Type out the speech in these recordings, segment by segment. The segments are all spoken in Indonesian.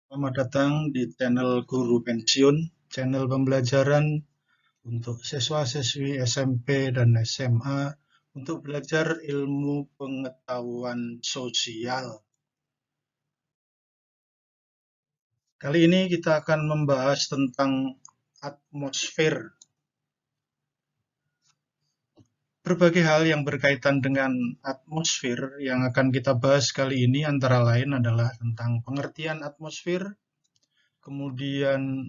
Selamat datang di channel Guru Pensiun, channel pembelajaran untuk siswa-siswi SMP dan SMA untuk belajar ilmu pengetahuan sosial. Kali ini kita akan membahas tentang atmosfer. Berbagai hal yang berkaitan dengan atmosfer yang akan kita bahas kali ini antara lain adalah tentang pengertian atmosfer, kemudian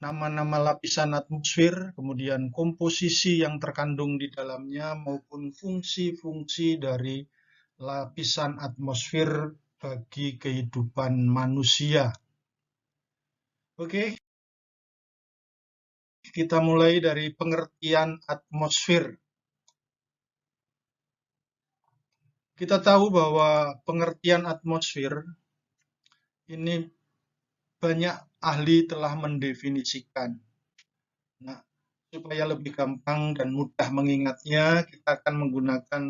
nama-nama lapisan atmosfer, kemudian komposisi yang terkandung di dalamnya maupun fungsi-fungsi dari lapisan atmosfer bagi kehidupan manusia. Oke, kita mulai dari pengertian atmosfer. Kita tahu bahwa pengertian atmosfer ini banyak ahli telah mendefinisikan. Nah, supaya lebih gampang dan mudah mengingatnya, kita akan menggunakan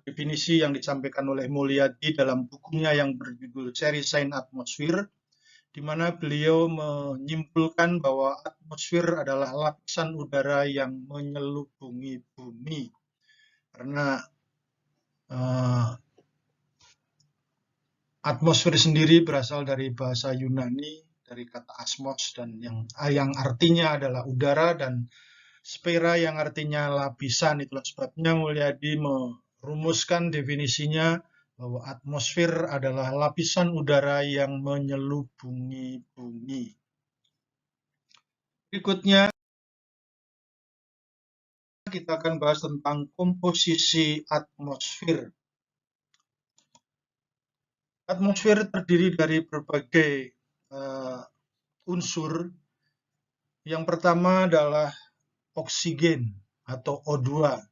definisi yang disampaikan oleh Mulyadi dalam bukunya yang berjudul Cherry Sign Atmosphere, di mana beliau menyimpulkan bahwa atmosfer adalah lapisan udara yang menyelubungi bumi. Karena atmosfer sendiri berasal dari bahasa Yunani, dari kata asmos, dan yang artinya adalah udara, dan sfera yang artinya lapisan. Itulah sebabnya Mulyadi merumuskan definisinya bahwa atmosfer adalah lapisan udara yang menyelubungi bumi. Berikutnya kita akan bahas tentang komposisi atmosfer. Atmosfer terdiri dari berbagai unsur. Yang pertama adalah oksigen atau O2.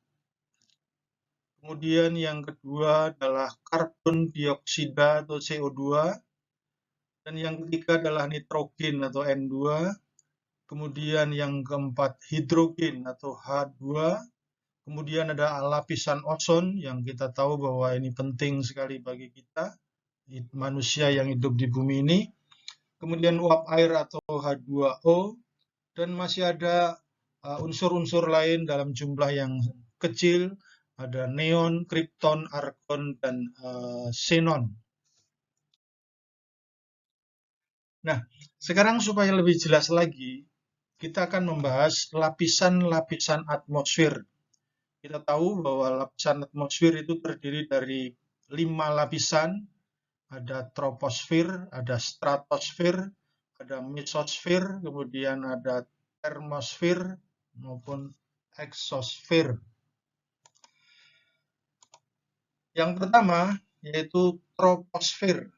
Kemudian yang kedua adalah karbon dioksida atau CO2. Dan yang ketiga adalah nitrogen atau N2. Kemudian yang keempat hidrogen atau H2. Kemudian ada lapisan ozon yang kita tahu bahwa ini penting sekali bagi kita, manusia yang hidup di bumi ini. Kemudian uap air atau H2O. Dan masih ada unsur-unsur lain dalam jumlah yang kecil, ada neon, kripton, argon, dan xenon. Nah, sekarang supaya lebih jelas lagi, kita akan membahas lapisan-lapisan atmosfer. Kita tahu bahwa lapisan atmosfer itu terdiri dari 5 lapisan, ada troposfer, ada stratosfer, ada mesosfer, kemudian ada termosfer maupun eksosfer. Yang pertama yaitu troposfer.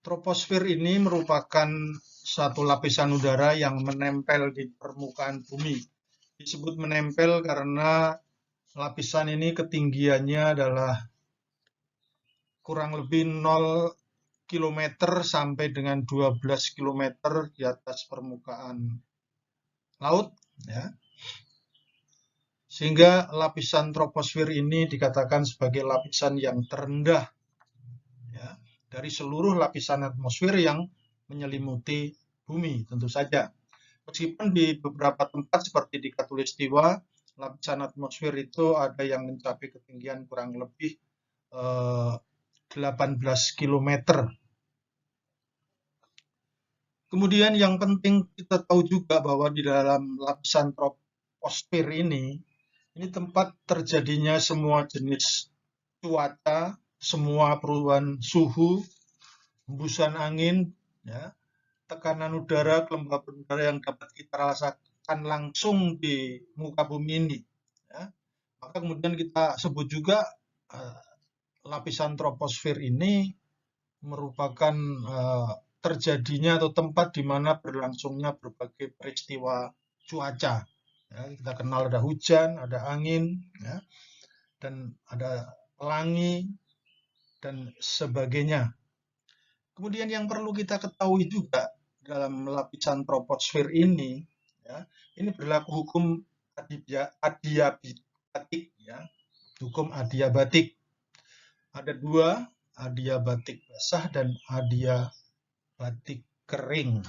Troposfer ini merupakan satu lapisan udara yang menempel di permukaan bumi. Disebut menempel karena lapisan ini ketinggiannya adalah kurang lebih 0 km sampai dengan 12 km di atas permukaan laut, ya. Sehingga lapisan troposfer ini dikatakan sebagai lapisan yang terendah, ya, dari seluruh lapisan atmosfer yang menyelimuti bumi, tentu saja. Meskipun di beberapa tempat seperti di Khatulistiwa, lapisan atmosfer itu ada yang mencapai ketinggian kurang lebih 18 km. Kemudian yang penting kita tahu juga bahwa di dalam lapisan troposfer ini tempat terjadinya semua jenis cuaca, semua perubahan suhu, hembusan angin, ya, tekanan udara, kelembaban udara yang dapat kita rasakan langsung di muka bumi ini. Ya. Maka kemudian kita sebut juga lapisan troposfer ini merupakan terjadinya atau tempat di mana berlangsungnya berbagai peristiwa cuaca. Ya, kita kenal ada hujan, ada angin, ya, dan ada pelangi, dan sebagainya. Kemudian yang perlu kita ketahui juga dalam lapisan troposfer ini, ya, ini berlaku hukum adiabatik, ya, hukum adiabatik. Ada dua, adiabatik basah dan adiabatik kering.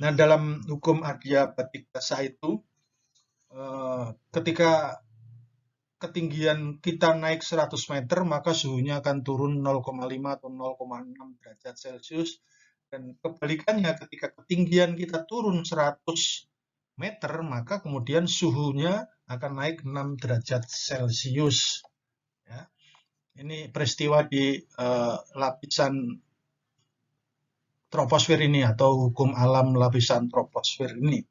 Nah, dalam hukum adiabatik basah itu, ketika ketinggian kita naik 100 meter, maka suhunya akan turun 0,5 atau 0,6 derajat Celcius. Dan kebalikannya, ketika ketinggian kita turun 100 meter, maka kemudian suhunya akan naik 6 derajat Celcius. Ya. Ini peristiwa di lapisan troposfer ini atau hukum alam lapisan troposfer ini.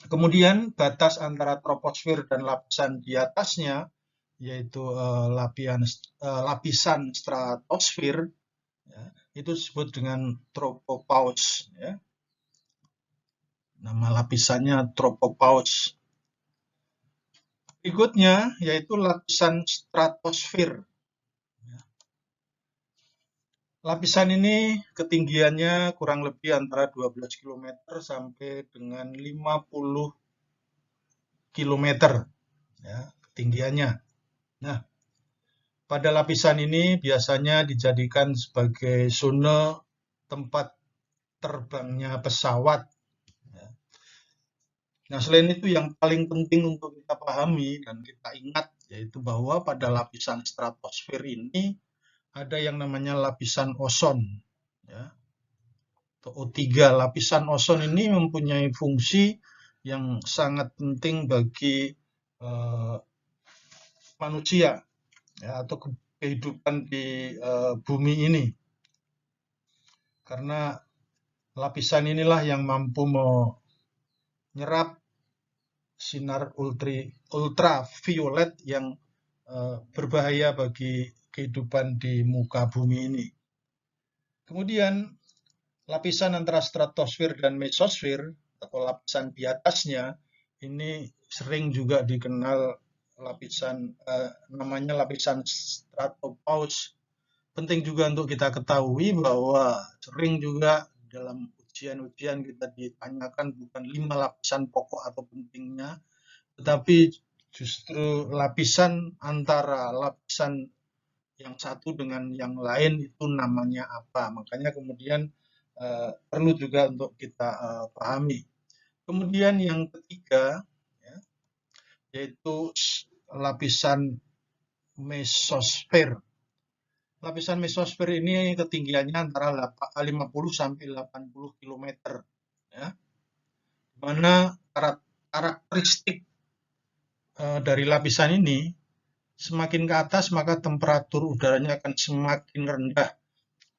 Kemudian batas antara troposfer dan lapisan di atasnya, yaitu lapisan stratosfer, ya, itu disebut dengan tropopause. Ya. Nama lapisannya tropopause. Berikutnya yaitu lapisan stratosfer. Lapisan ini ketinggiannya kurang lebih antara 12 km sampai dengan 50 km ya, ketinggiannya. Nah, pada lapisan ini biasanya dijadikan sebagai zona tempat terbangnya pesawat. Nah, selain itu yang paling penting untuk kita pahami dan kita ingat yaitu bahwa pada lapisan stratosfer ini ada yang namanya lapisan ozon, ya, atau O3. Lapisan ozon ini mempunyai fungsi yang sangat penting bagi manusia, ya, atau kehidupan di bumi ini, karena lapisan inilah yang mampu menyerap sinar ultraviolet yang berbahaya bagi kehidupan di muka bumi ini. Kemudian lapisan antara stratosfer dan mesosfer atau lapisan di atasnya ini sering juga dikenal namanya lapisan stratopause. Penting juga untuk kita ketahui bahwa sering juga dalam ujian-ujian kita ditanyakan bukan 5 lapisan pokok atau pentingnya, tetapi justru lapisan antara lapisan yang satu dengan yang lain itu namanya apa. Makanya kemudian perlu juga untuk kita pahami. Kemudian yang ketiga, ya, yaitu lapisan mesosfer. Lapisan mesosfer ini ketinggiannya antara 50 sampai 80 km. Ya. Mana karakteristik dari lapisan ini, semakin ke atas maka temperatur udaranya akan semakin rendah.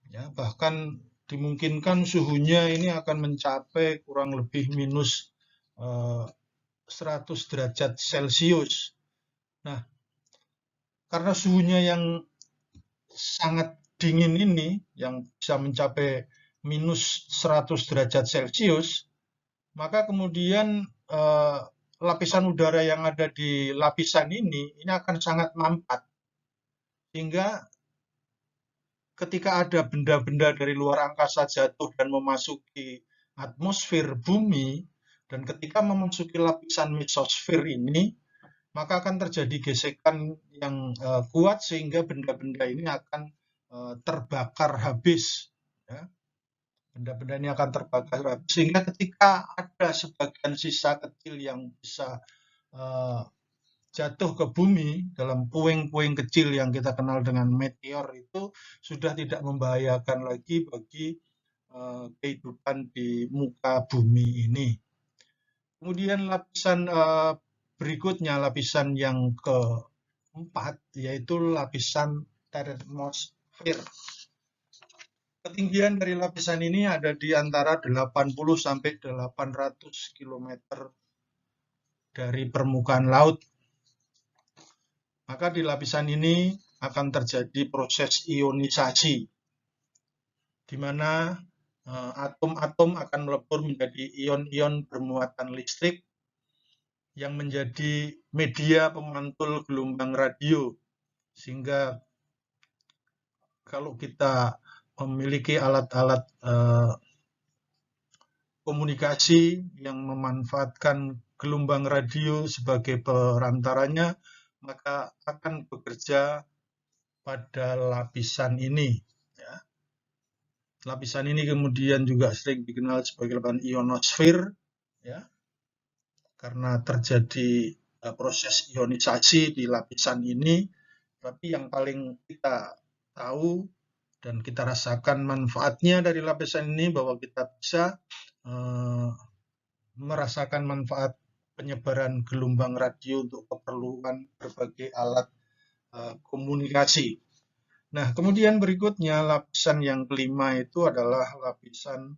Ya, bahkan dimungkinkan suhunya ini akan mencapai kurang lebih minus 100 derajat Celcius. Nah, karena suhunya yang sangat dingin ini, yang bisa mencapai minus 100 derajat Celcius, maka kemudian lapisan udara yang ada di lapisan ini akan sangat mampat. Sehingga ketika ada benda-benda dari luar angkasa jatuh dan memasuki atmosfer bumi, dan ketika memasuki lapisan mesosfer ini, maka akan terjadi gesekan yang kuat sehingga benda-benda ini akan terbakar habis. Ya. Benda-benda ini akan terbakar habis, sehingga ketika ada sebagian sisa kecil yang bisa jatuh ke bumi dalam puing-puing kecil yang kita kenal dengan meteor, itu sudah tidak membahayakan lagi bagi kehidupan di muka bumi ini. Kemudian lapisan berikutnya, lapisan yang keempat, yaitu lapisan termosfer. Ketinggian dari lapisan ini ada di antara 80 sampai 800 km dari permukaan laut. Maka di lapisan ini akan terjadi proses ionisasi, di mana atom-atom akan melebur menjadi ion-ion bermuatan listrik yang menjadi media pemantul gelombang radio, sehingga kalau kita memiliki alat-alat komunikasi yang memanfaatkan gelombang radio sebagai perantaranya, maka akan bekerja pada lapisan ini. Ya. Lapisan ini kemudian juga sering dikenal sebagai lapisan ionosfer, ya, karena terjadi proses ionisasi di lapisan ini. Tapi yang paling kita tahu dan kita rasakan manfaatnya dari lapisan ini bahwa kita bisa merasakan manfaat penyebaran gelombang radio untuk keperluan berbagai alat komunikasi. Nah, kemudian berikutnya lapisan yang kelima itu adalah lapisan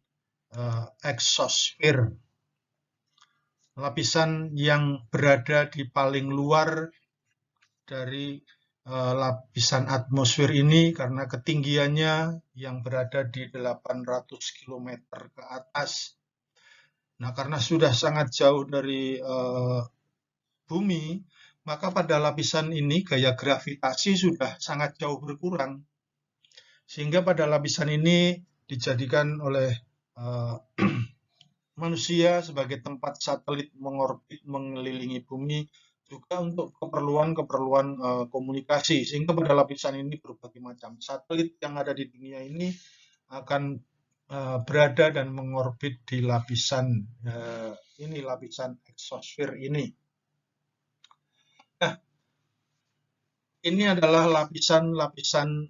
exosfer. Lapisan yang berada di paling luar dari lapisan atmosfer ini karena ketinggiannya yang berada di 800 km ke atas. Nah, karena sudah sangat jauh dari bumi, maka pada lapisan ini gaya gravitasi sudah sangat jauh berkurang. Sehingga pada lapisan ini dijadikan oleh manusia sebagai tempat satelit mengorbit mengelilingi bumi juga untuk keperluan-keperluan komunikasi. Sehingga pada lapisan ini berbagai macam satelit yang ada di dunia ini akan berada dan mengorbit di lapisan ini, lapisan exosfer ini. Nah, ini adalah lapisan-lapisan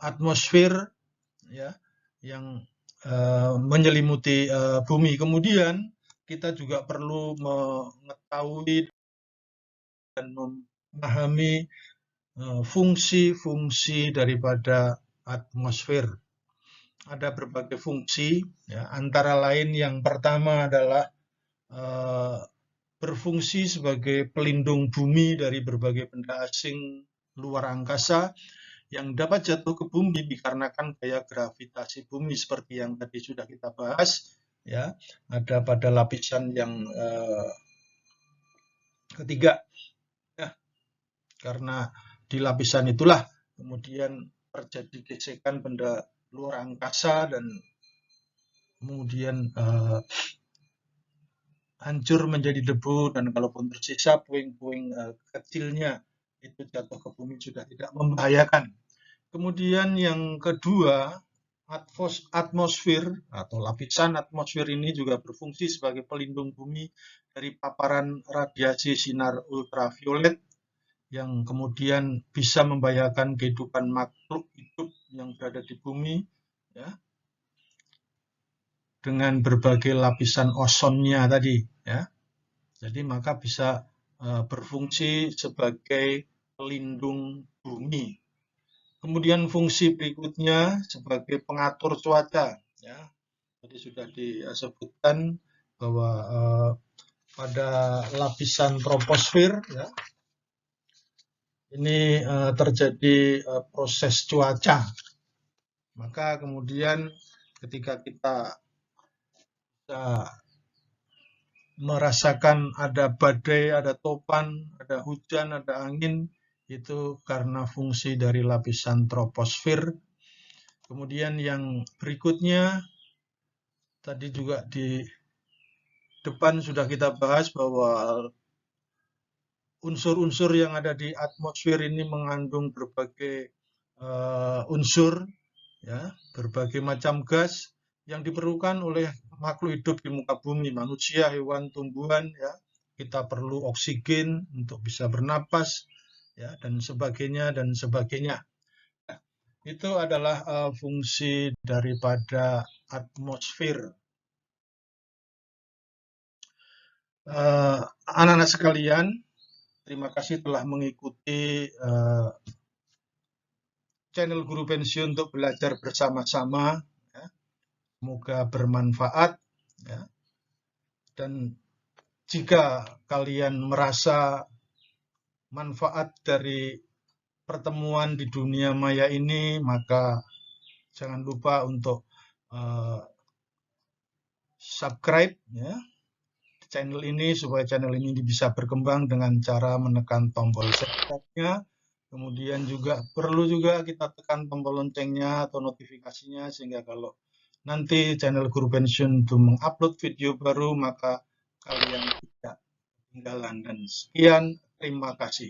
atmosfer, ya, yang menyelimuti bumi. Kemudian kita juga perlu mengetahui dan memahami fungsi-fungsi daripada atmosfer. Ada berbagai fungsi, ya, antara lain yang pertama adalah berfungsi sebagai pelindung bumi dari berbagai benda asing luar angkasa yang dapat jatuh ke bumi dikarenakan gaya gravitasi bumi seperti yang tadi sudah kita bahas, ya. Ada pada lapisan yang ketiga, ya, karena di lapisan itulah kemudian terjadi gesekan benda luar angkasa dan kemudian hancur menjadi debu, dan kalaupun tersisa puing-puing kecilnya itu jatuh ke bumi sudah tidak membahayakan. Kemudian yang kedua, atmosfer atau lapisan atmosfer ini juga berfungsi sebagai pelindung bumi dari paparan radiasi sinar ultraviolet yang kemudian bisa membahayakan kehidupan makhluk hidup yang berada di bumi, ya, dengan berbagai lapisan ozonnya tadi, ya. Jadi maka bisa berfungsi sebagai pelindung bumi. Kemudian fungsi berikutnya sebagai pengatur cuaca, ya. Tadi sudah disebutkan bahwa pada lapisan troposfer, ya, ini terjadi proses cuaca. Maka kemudian ketika kita merasakan ada badai, ada topan, ada hujan, ada angin, itu karena fungsi dari lapisan troposfer. Kemudian yang berikutnya, tadi juga di depan sudah kita bahas bahwa unsur-unsur yang ada di atmosfer ini mengandung berbagai unsur, ya, berbagai macam gas yang diperlukan oleh makhluk hidup di muka bumi, manusia, hewan, tumbuhan, ya. Kita perlu oksigen untuk bisa bernapas, ya, dan sebagainya dan sebagainya. Nah, itu adalah fungsi daripada atmosfer. Anak-anak sekalian, terima kasih telah mengikuti channel Guru Pensiun untuk belajar bersama-sama. Ya. Semoga bermanfaat. Ya. Dan jika kalian merasa manfaat dari pertemuan di dunia maya ini, maka jangan lupa untuk subscribe, ya, channel ini supaya channel ini bisa berkembang dengan cara menekan tombol subscribe-nya. Kemudian juga perlu juga kita tekan tombol loncengnya atau notifikasinya sehingga kalau nanti channel Guru Pensiun itu mengupload video baru maka kalian tidak ketinggalan. Dan sekian, terima kasih.